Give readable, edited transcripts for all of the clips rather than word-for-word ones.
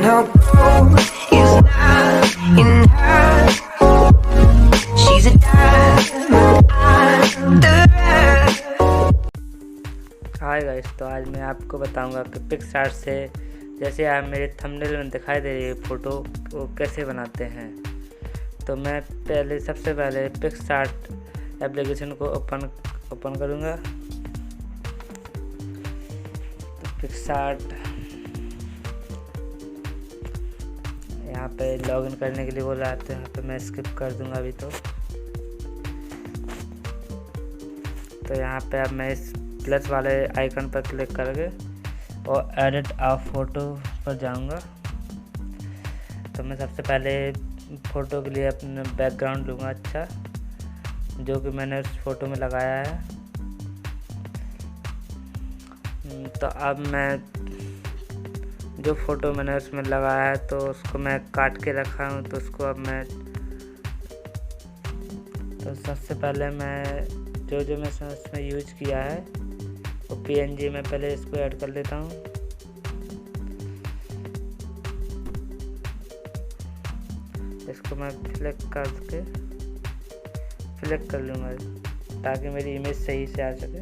no gold is not in her. She's a diamond under her. Hi guys, तो आज मैं आपको बताऊंगा कि पिक्सआर्ट से जैसे आप मेरे थंबनेल में दिखाई दे रही है फ़ोटो वो कैसे बनाते हैं। तो मैं सबसे पहले पिक्सआर्ट एप्लीकेशन को ओपन करूंगा। तो पिक्सआर्ट यहाँ पे लॉगिन करने के लिए बोल रहा है, तो यहाँ पे मैं स्किप कर दूंगा अभी। तो यहाँ पे अब मैं इस प्लस वाले आइकन पर क्लिक करके और एडिट अ फोटो पर जाऊंगा। तो मैं सबसे पहले फ़ोटो के लिए अपना बैकग्राउंड लूँगा, अच्छा, जो कि मैंने उस फ़ोटो में लगाया है। तो अब मैं जो फ़ोटो मैंने उसमें लगाया है तो उसको मैं काट के रखा हूँ। तो उसको अब मैं सबसे पहले मैं जो मैं इसमें यूज किया है वो PNG में पहले इसको ऐड कर लेता हूँ। इसको मैं सिलेक्ट कर लूँगा ताकि मेरी इमेज सही से आ सके।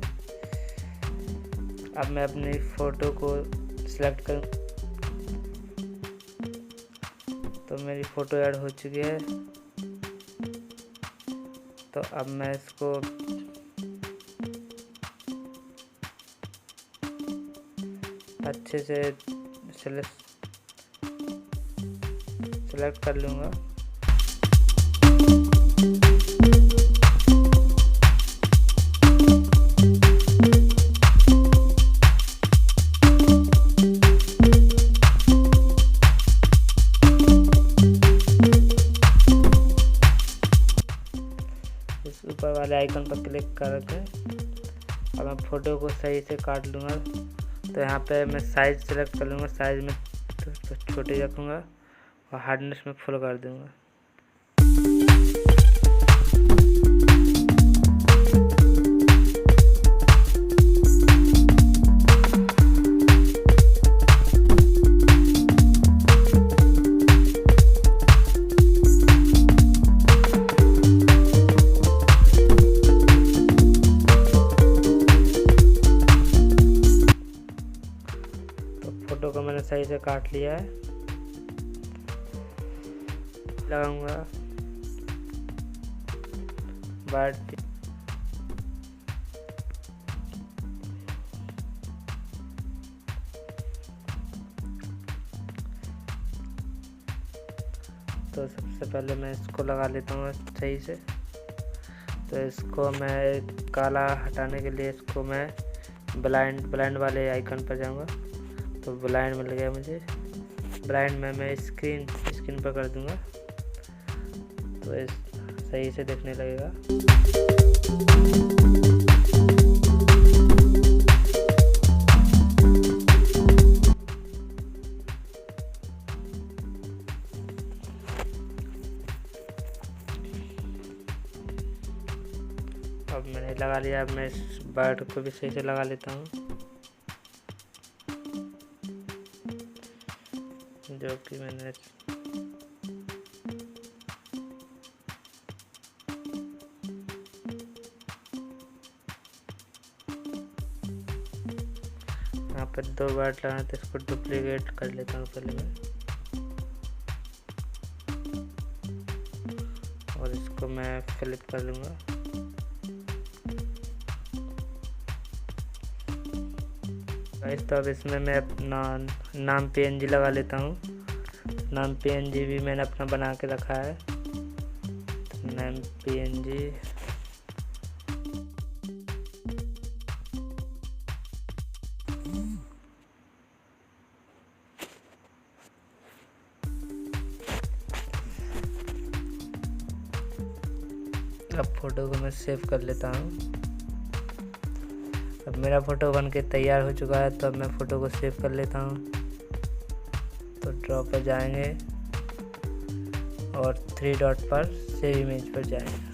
अब मैं अपनी फ़ोटो को सिलेक्ट करूँ तो मेरी फ़ोटो ऐड हो चुकी है। तो अब मैं इसको अच्छे से सिलेक्ट कर लूँगा। इस ऊपर वाले आइकन पर क्लिक करके अब मैं फ़ोटो को सही से काट लूँगा। तो यहाँ पे मैं साइज़ सेलेक्ट कर लूँगा, साइज़ में तो छोटी रखूँगा और हार्डनेस में फुल कर दूँगा। फोटो को मैंने सही से काट लिया है। लगाऊंगा बट तो सबसे पहले मैं इसको लगा लेता हूँ सही से। तो इसको मैं काला हटाने के लिए इसको मैं ब्लाइंड वाले आइकन पर जाऊँगा। तो ब्लाइंड मिल गया मुझे। ब्लाइंड में मैं स्क्रीन पर कर दूंगा तो इस सही से दिखने लगेगा। अब मैंने लगा लिया। अब मैं इस बर्ड को भी सही से लगा लेता हूँ, जो कि मैंने यहाँ पर 2 बार लगाना। तो इसको डुप्लीकेट कर लेता हूँ पहले मैं, और इसको मैं फ्लिप कर लूँगा। तो अब इसमें मैं अपना नाम PNG लगा लेता हूँ। नाम PNG भी मैंने अपना बना के रखा है। तो नाम PNG अब फ़ोटो को मैं सेव कर लेता हूँ। अब मेरा फ़ोटो बन के तैयार हो चुका है। तो अब मैं फ़ोटो को सेव कर लेता हूँ। तो ड्रॉ पर जाएंगे और 3 डॉट पर सेव इमेज पर जाएंगे।